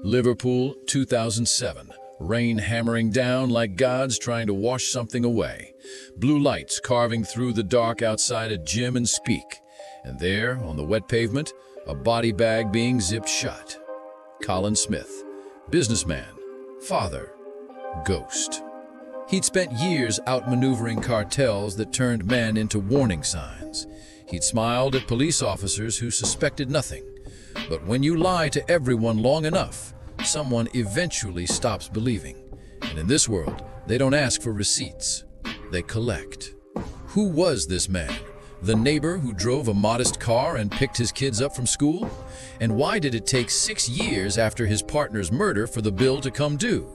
Liverpool, 2007. Rain hammering down like gods trying to wash something away. Blue lights carving through the dark outside a gym in Speke. And there, on the wet pavement, a body bag being zipped shut. Colin Smith, businessman, father, ghost. He'd spent years outmaneuvering cartels that turned men into warning signs. He'd smiled at police officers who suspected nothing. But when you lie to everyone long enough, someone eventually stops believing. And in this world, they don't ask for receipts. They collect. Who was this man? The neighbor who drove a modest car and picked his kids up from school? And why did it take 6 years after his partner's murder for the bill to come due?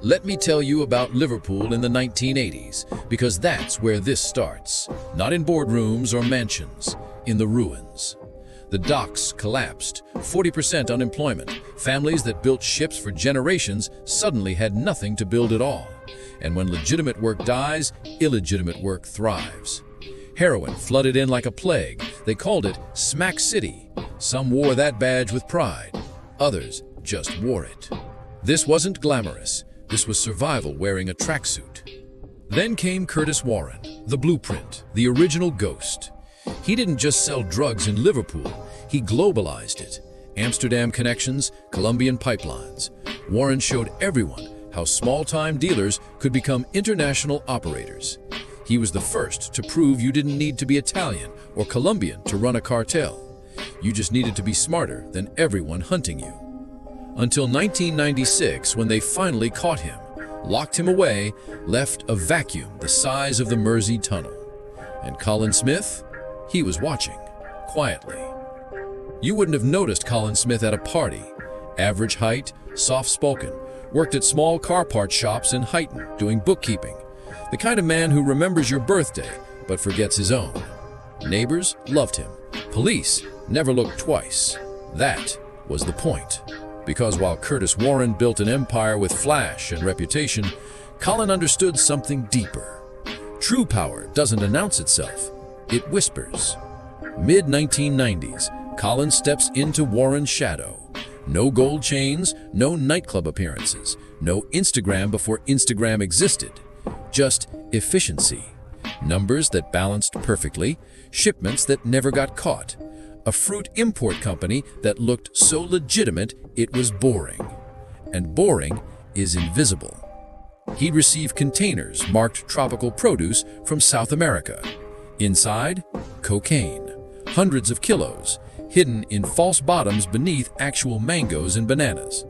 Let me tell you about Liverpool in the 1980s, because that's where this starts. Not in boardrooms or mansions, in the ruins. The docks collapsed, 40% unemployment. Families that built ships for generations suddenly had nothing to build at all. And when legitimate work dies, illegitimate work thrives. Heroin flooded in like a plague. They called it Smack City. Some wore that badge with pride. Others just wore it. This wasn't glamorous. This was survival wearing a tracksuit. Then came Curtis Warren, the blueprint, the original ghost. He didn't just sell drugs in Liverpool, he globalized it. Amsterdam connections, Colombian pipelines. Warren showed everyone how small-time dealers could become international operators. He was the first to prove you didn't need to be Italian or Colombian to run a cartel. You just needed to be smarter than everyone hunting you. Until 1996, when they finally caught him, locked him away, left a vacuum the size of the Mersey Tunnel. And Colin Smith? He was watching, quietly. You wouldn't have noticed Colin Smith at a party. Average height, soft-spoken, worked at small car part shops in Huyton, doing bookkeeping. The kind of man who remembers your birthday, but forgets his own. Neighbors loved him. Police never looked twice. That was the point. Because while Curtis Warren built an empire with flash and reputation, Colin understood something deeper. True power doesn't announce itself. It whispers. Mid-1990s, Colin steps into Warren's shadow. No gold chains, no nightclub appearances, no Instagram before Instagram existed. Just efficiency. Numbers that balanced perfectly, shipments that never got caught. A fruit import company that looked so legitimate it was boring. And boring is invisible. He'd receive containers marked tropical produce from South America. Inside, cocaine, hundreds of kilos, hidden in false bottoms beneath actual mangoes and bananas.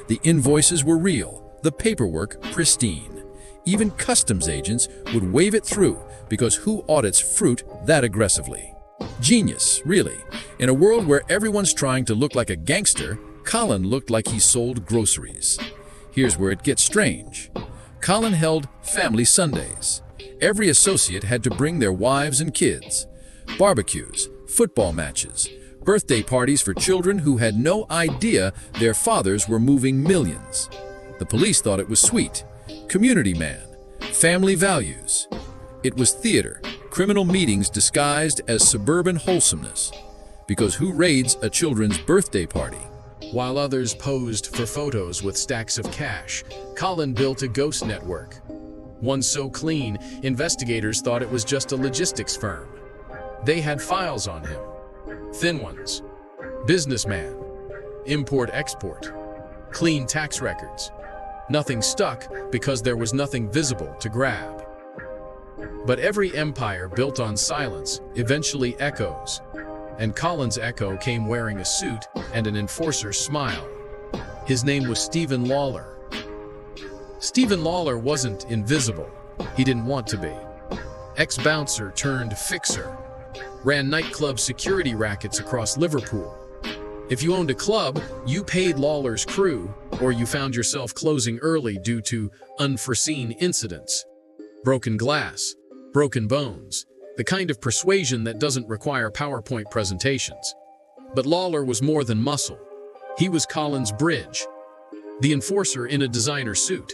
The invoices were real, the paperwork pristine. Even customs agents would wave it through because who audits fruit that aggressively? Genius, really. In a world where everyone's trying to look like a gangster, Colin looked like he sold groceries. Here's where it gets strange. Colin held family Sundays. Every associate had to bring their wives and kids. Barbecues, football matches, birthday parties for children who had no idea their fathers were moving millions. The police thought it was sweet. Community man, family values. It was theater, criminal meetings disguised as suburban wholesomeness. Because who raids a children's birthday party? While others posed for photos with stacks of cash, Colin built a ghost network. One so clean, investigators thought it was just a logistics firm. They had files on him. Thin ones. Businessman. Import-export. Clean tax records. Nothing stuck because there was nothing visible to grab. But every empire built on silence eventually echoes. And Colin's echo came wearing a suit and an enforcer's smile. His name was Stephen Lawler. Stephen Lawler wasn't invisible. He didn't want to be. Ex-bouncer turned fixer. Ran nightclub security rackets across Liverpool. If you owned a club, you paid Lawler's crew, or you found yourself closing early due to unforeseen incidents. Broken glass, broken bones, the kind of persuasion that doesn't require PowerPoint presentations. But Lawler was more than muscle. He was Colin's bridge. The enforcer in a designer suit.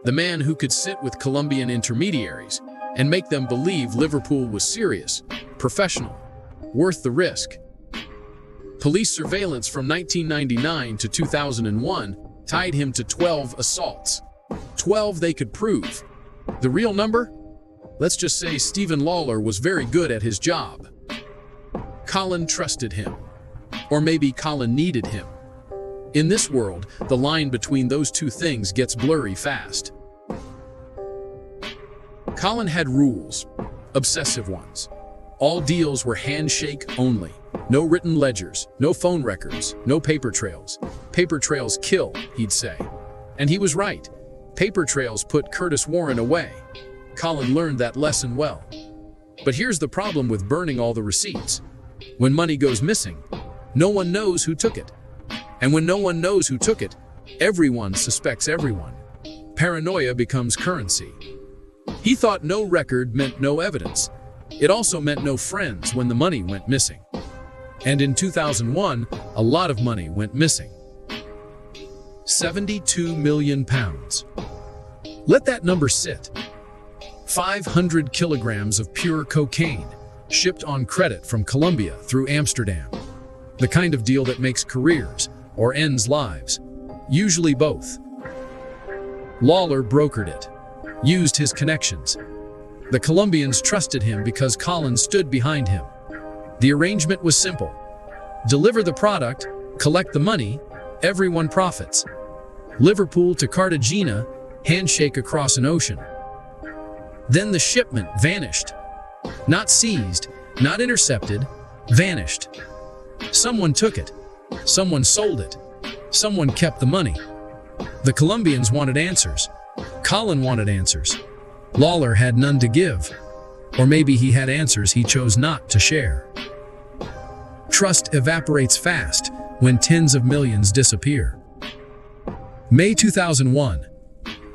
The man who could sit with Colombian intermediaries and make them believe Liverpool was serious, professional, worth the risk. Police surveillance from 1999 to 2001 tied him to 12 assaults. 12 they could prove. The real number? Let's just say Stephen Lawler was very good at his job. Colin trusted him. Or maybe Colin needed him. In this world, the line between those two things gets blurry fast. Colin had rules, obsessive ones. All deals were handshake only. No written ledgers, no phone records, no paper trails. Paper trails kill, he'd say. And he was right. Paper trails put Curtis Warren away. Colin learned that lesson well. But here's the problem with burning all the receipts. When money goes missing, no one knows who took it. And when no one knows who took it, everyone suspects everyone. Paranoia becomes currency. He thought no record meant no evidence. It also meant no friends when the money went missing. And in 2001, a lot of money went missing. 72 million pounds. Let that number sit. 500 kilograms of pure cocaine, shipped on credit from Colombia through Amsterdam. The kind of deal that makes careers or ends lives. Usually both. Lawler brokered it, used his connections. The Colombians trusted him because Colin stood behind him. The arrangement was simple. Deliver the product, collect the money, everyone profits. Liverpool to Cartagena, handshake across an ocean. Then the shipment vanished. Not seized, not intercepted, vanished. Someone took it. Someone sold it. Someone kept the money. The Colombians wanted answers. Colin wanted answers. Lawler had none to give. Or maybe he had answers he chose not to share. Trust evaporates fast when tens of millions disappear. May 2001.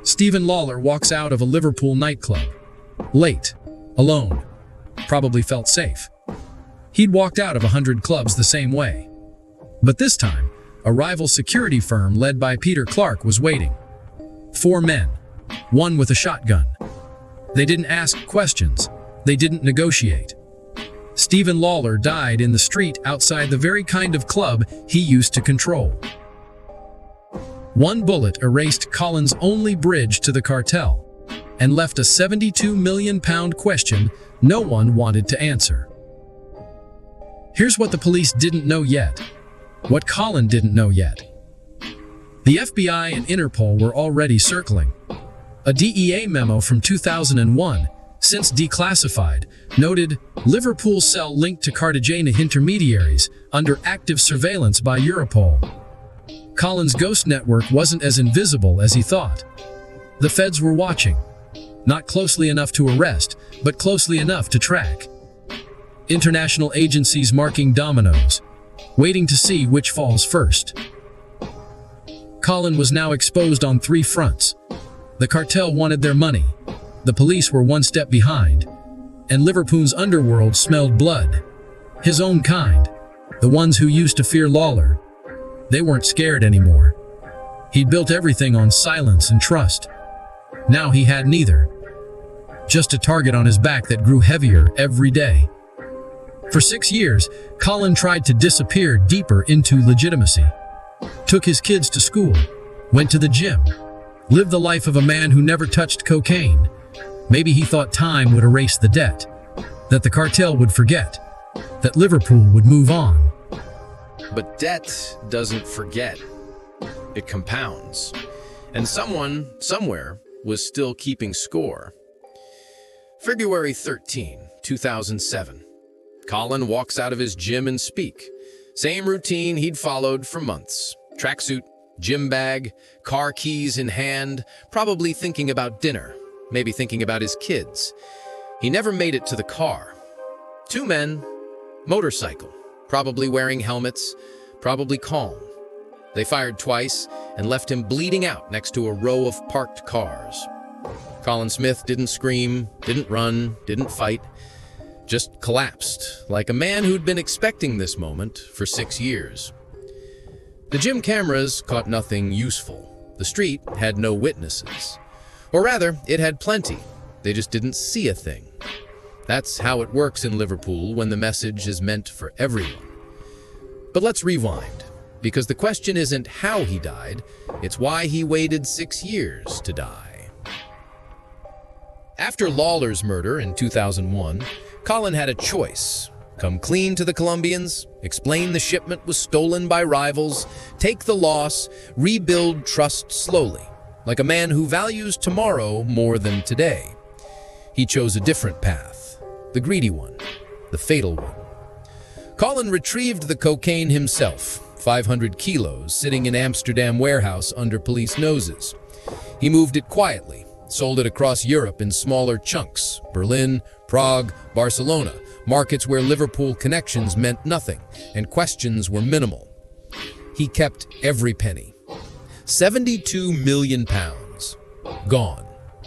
Stephen Lawler walks out of a Liverpool nightclub. Late. Alone. Probably felt safe. He'd walked out of 100 clubs the same way. But this time, a rival security firm led by Peter Clark was waiting. 4 men. One with a shotgun. They didn't ask questions. They didn't negotiate. Stephen Lawler died in the street outside the very kind of club he used to control. One bullet erased Colin's only bridge to the cartel and left a 72 million pound question no one wanted to answer. Here's what the police didn't know yet. What Colin didn't know yet. The FBI and Interpol were already circling. A DEA memo from 2001, since declassified, noted Liverpool cell linked to Cartagena intermediaries under active surveillance by Europol. Colin's ghost network wasn't as invisible as he thought. The feds were watching. Not closely enough to arrest, but closely enough to track. International agencies marking dominoes, waiting to see which falls first. Colin was now exposed on 3 fronts. The cartel wanted their money, the police were one step behind, and Liverpool's underworld smelled blood. His own kind, the ones who used to fear Lawler. They weren't scared anymore. He'd built everything on silence and trust. Now he had neither. Just a target on his back that grew heavier every day. For 6 years, Colin tried to disappear deeper into legitimacy. Took his kids to school, went to the gym, lived the life of a man who never touched cocaine. Maybe he thought time would erase the debt, that the cartel would forget, that Liverpool would move on. But debt doesn't forget. It compounds. And someone, somewhere, was still keeping score. February 13, 2007. Colin walks out of his gym in Speke. Same routine he'd followed for months. Tracksuit, gym bag, car keys in hand, probably thinking about dinner, maybe thinking about his kids. He never made it to the car. 2 men, motorcycle, probably wearing helmets, probably calm. They fired twice and left him bleeding out next to a row of parked cars. Colin Smith didn't scream, didn't run, didn't fight, just collapsed, like a man who'd been expecting this moment for 6 years. The gym cameras caught nothing useful. The street had no witnesses. Or rather, it had plenty. They just didn't see a thing. That's how it works in Liverpool when the message is meant for everyone. But let's rewind, because the question isn't how he died, it's why he waited 6 years to die. After Lawler's murder in 2001, Colin had a choice. Come clean to the Colombians, explain the shipment was stolen by rivals, take the loss, rebuild trust slowly, like a man who values tomorrow more than today. He chose a different path, the greedy one, the fatal one. Colin retrieved the cocaine himself, 500 kilos, sitting in Amsterdam warehouse under police noses. He moved it quietly, sold it across Europe in smaller chunks, Berlin, Prague, Barcelona, markets where Liverpool connections meant nothing and questions were minimal. He kept every penny. 72 million pounds, gone,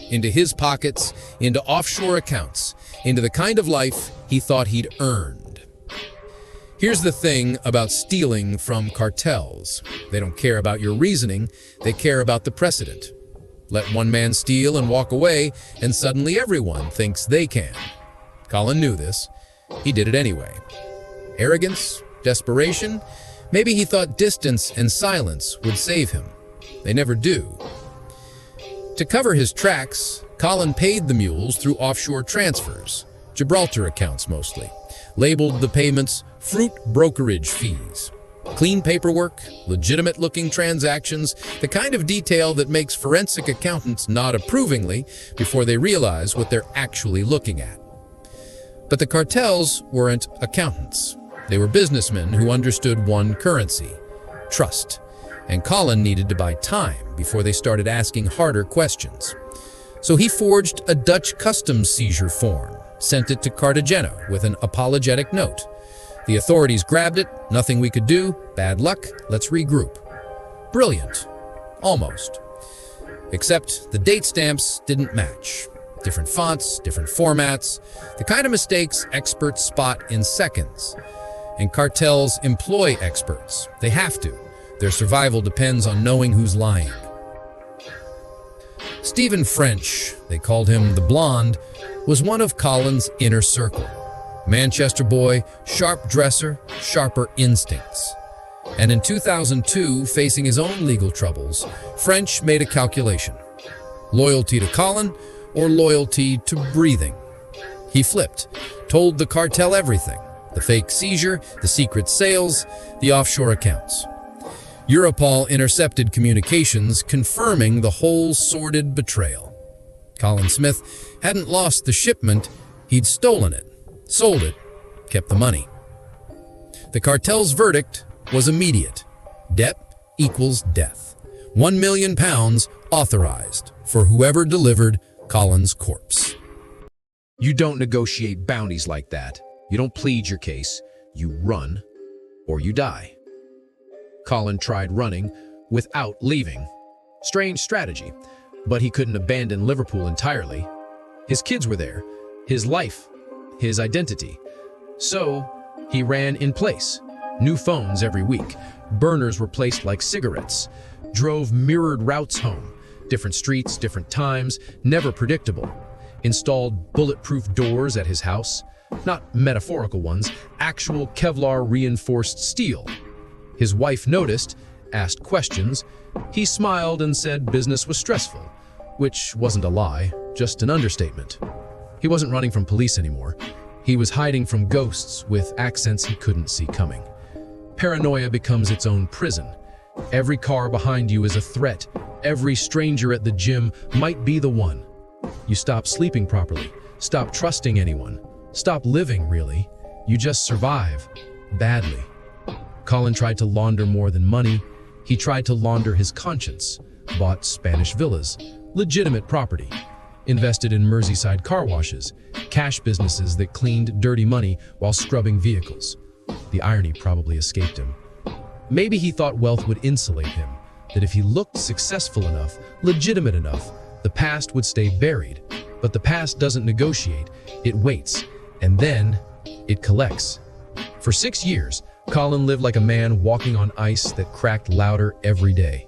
into his pockets, into offshore accounts, into the kind of life he thought he'd earned. Here's the thing about stealing from cartels. They don't care about your reasoning, they care about the precedent. Let one man steal and walk away, and suddenly everyone thinks they can. Colin knew this. He did it anyway. Arrogance? Desperation? Maybe he thought distance and silence would save him. They never do. To cover his tracks, Colin paid the mules through offshore transfers, Gibraltar accounts mostly, labeled the payments fruit brokerage fees. Clean paperwork, legitimate-looking transactions, the kind of detail that makes forensic accountants nod approvingly before they realize what they're actually looking at. But the cartels weren't accountants. They were businessmen who understood one currency, trust. And Colin needed to buy time before they started asking harder questions. So he forged a Dutch customs seizure form, sent it to Cartagena with an apologetic note. The authorities grabbed it, nothing we could do, bad luck, let's regroup. Brilliant. Almost. Except the date stamps didn't match. Different fonts, different formats, the kind of mistakes experts spot in seconds. And cartels employ experts. They have to. Their survival depends on knowing who's lying. Stephen French, they called him the Blonde, was one of Colin's inner circle. Manchester boy, sharp dresser, sharper instincts. And in 2002, facing his own legal troubles, French made a calculation. Loyalty to Colin or loyalty to breathing? He flipped, told the cartel everything. The fake seizure, the secret sales, the offshore accounts. Europol intercepted communications confirming the whole sordid betrayal. Colin Smith hadn't lost the shipment, he'd stolen it, sold it, kept the money. The cartel's verdict was immediate. Debt equals death. 1 million pounds authorized for whoever delivered Colin's corpse. You don't negotiate bounties like that. You don't plead your case. You run or you die. Colin tried running without leaving. Strange strategy, but he couldn't abandon Liverpool entirely. His kids were there, his life, his identity. So he ran in place. New phones every week, burners replaced like cigarettes, drove mirrored routes home, different streets, different times, never predictable. Installed bulletproof doors at his house, not metaphorical ones, actual Kevlar reinforced steel. His wife noticed, asked questions. He smiled and said business was stressful, which wasn't a lie, just an understatement. He wasn't running from police anymore. He was hiding from ghosts with accents he couldn't see coming. Paranoia becomes its own prison. Every car behind you is a threat. Every stranger at the gym might be the one. You stop sleeping properly, stop trusting anyone, stop living, really. You just survive, badly. Colin tried to launder more than money. He tried to launder his conscience, bought Spanish villas, legitimate property, invested in Merseyside car washes, cash businesses that cleaned dirty money while scrubbing vehicles. The irony probably escaped him. Maybe he thought wealth would insulate him, that if he looked successful enough, legitimate enough, the past would stay buried. But the past doesn't negotiate, it waits, and then it collects. For 6 years, Colin lived like a man walking on ice that cracked louder every day.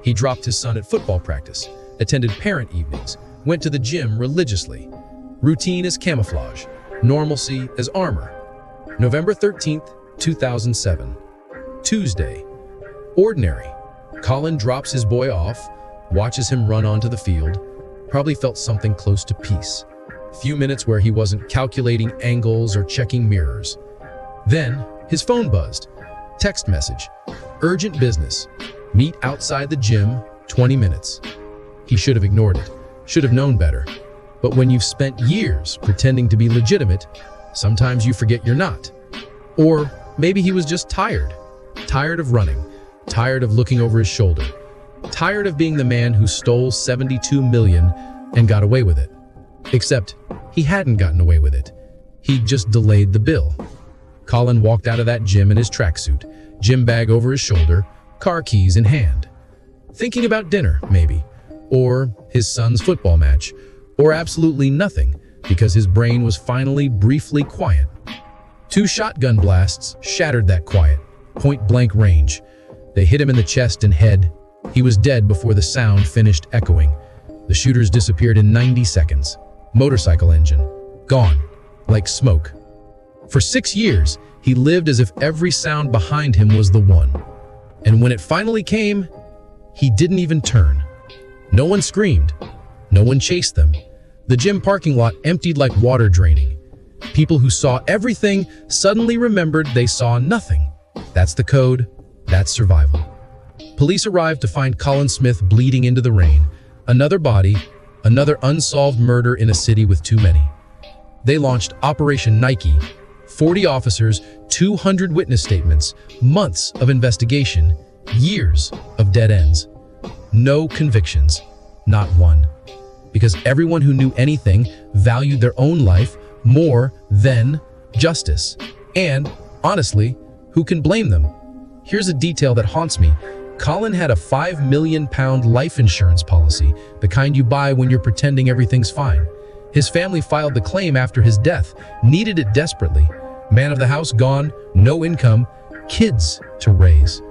He dropped his son at football practice, attended parent evenings, went to the gym religiously. Routine as camouflage, normalcy as armor. November 13th, 2007. Tuesday. Ordinary. Colin drops his boy off, watches him run onto the field, probably felt something close to peace. A few minutes where he wasn't calculating angles or checking mirrors. Then, his phone buzzed. Text message. Urgent business. Meet outside the gym, 20 minutes. He should have ignored it. Should have known better. But when you've spent years pretending to be legitimate, sometimes you forget you're not. Or maybe he was just tired. Tired of running. Tired of looking over his shoulder. Tired of being the man who stole 72 million and got away with it. Except, he hadn't gotten away with it. He'd just delayed the bill. Colin walked out of that gym in his tracksuit, gym bag over his shoulder, car keys in hand. Thinking about dinner, maybe. Or his son's football match. Or absolutely nothing, because his brain was finally briefly quiet. 2 shotgun blasts shattered that quiet, point-blank range. They hit him in the chest and head. He was dead before the sound finished echoing. The shooters disappeared in 90 seconds. Motorcycle engine. Gone. Like smoke. For 6 years, he lived as if every sound behind him was the one. And when it finally came, he didn't even turn. No one screamed. No one chased them. The gym parking lot emptied like water draining. People who saw everything suddenly remembered they saw nothing. That's the code. That's survival. Police arrived to find Colin Smith bleeding into the rain. Another body, another unsolved murder in a city with too many. They launched Operation Nike. 40 officers, 200 witness statements, months of investigation, years of dead ends. No convictions. Not one. Because everyone who knew anything valued their own life more than justice. And, honestly, who can blame them? Here's a detail that haunts me. Colin had a £5 million life insurance policy, the kind you buy when you're pretending everything's fine. His family filed the claim after his death, needed it desperately. Man of the house gone, no income, kids to raise.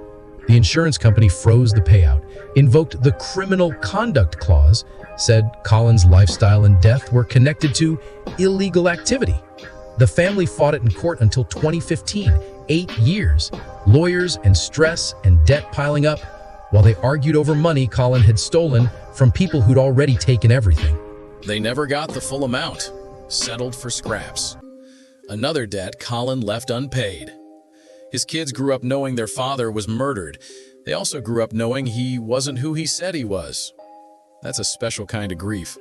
The insurance company froze the payout, invoked the criminal conduct clause, said Colin's lifestyle and death were connected to illegal activity. The family fought it in court until 2015, 8 years. Lawyers and stress and debt piling up, while they argued over money Colin had stolen from people who'd already taken everything. They never got the full amount, settled for scraps. Another debt Colin left unpaid. His kids grew up knowing their father was murdered. They also grew up knowing he wasn't who he said he was. That's a special kind of grief.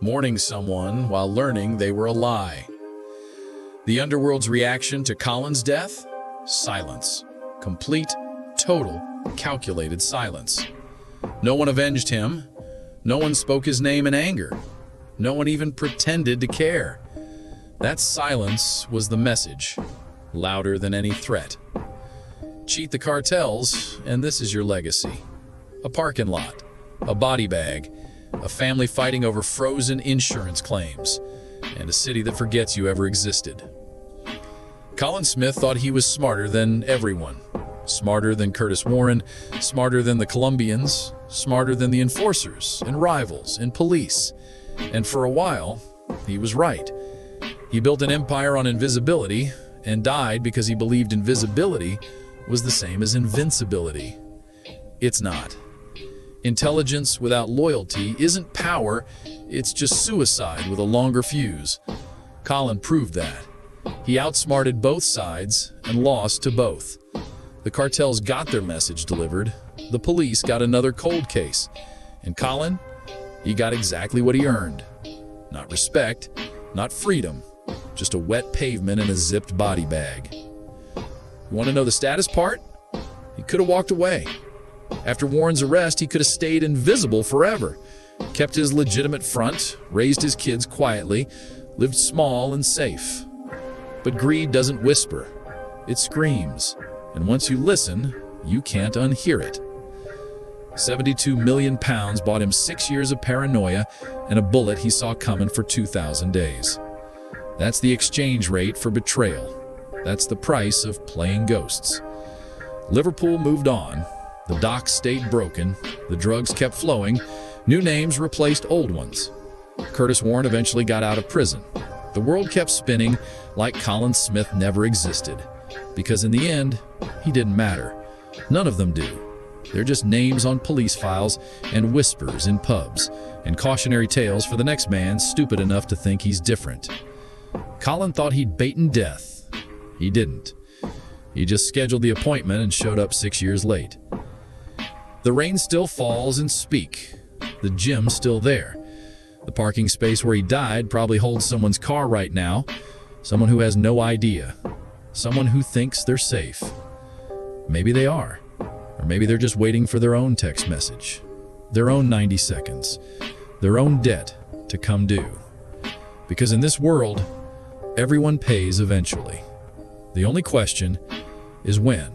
Mourning someone while learning they were a lie. The underworld's reaction to Colin's death? Silence. Complete, total, calculated silence. No one avenged him. No one spoke his name in anger. No one even pretended to care. That silence was the message, louder than any threat. Cheat the cartels, and this is your legacy. A parking lot, a body bag, a family fighting over frozen insurance claims, and a city that forgets you ever existed. Colin Smith thought he was smarter than everyone. Smarter than Curtis Warren, smarter than the Colombians, smarter than the enforcers and rivals and police. And for a while, he was right. He built an empire on invisibility and died because he believed invisibility was the same as invincibility. It's not. Intelligence without loyalty isn't power, it's just suicide with a longer fuse. Colin proved that. He outsmarted both sides and lost to both. The cartels got their message delivered. The police got another cold case. And Colin, he got exactly what he earned. Not respect, not freedom, just a wet pavement and a zipped body bag. You want to know the status part? He could have walked away. After Warren's arrest, he could have stayed invisible forever, kept his legitimate front, raised his kids quietly, lived small and safe. But greed doesn't whisper, it screams, and once you listen, you can't unhear it. 72 million pounds bought him 6 years of paranoia and a bullet he saw coming for 2,000 days. That's the exchange rate for betrayal. That's the price of playing ghosts. Liverpool moved on. The docks stayed broken. The drugs kept flowing. New names replaced old ones. Curtis Warren eventually got out of prison. The world kept spinning like Colin Smith never existed. Because in the end, he didn't matter. None of them do. They're just names on police files and whispers in pubs and cautionary tales for the next man stupid enough to think he's different. Colin thought he'd beaten death. He didn't. He just scheduled the appointment and showed up 6 years late. The rain still falls in Speke. The gym's still there. The parking space where he died probably holds someone's car right now. Someone who has no idea. Someone who thinks they're safe. Maybe they are. Or maybe they're just waiting for their own text message. Their own 90 seconds. Their own debt to come due. Because in this world, everyone pays eventually. The only question is when.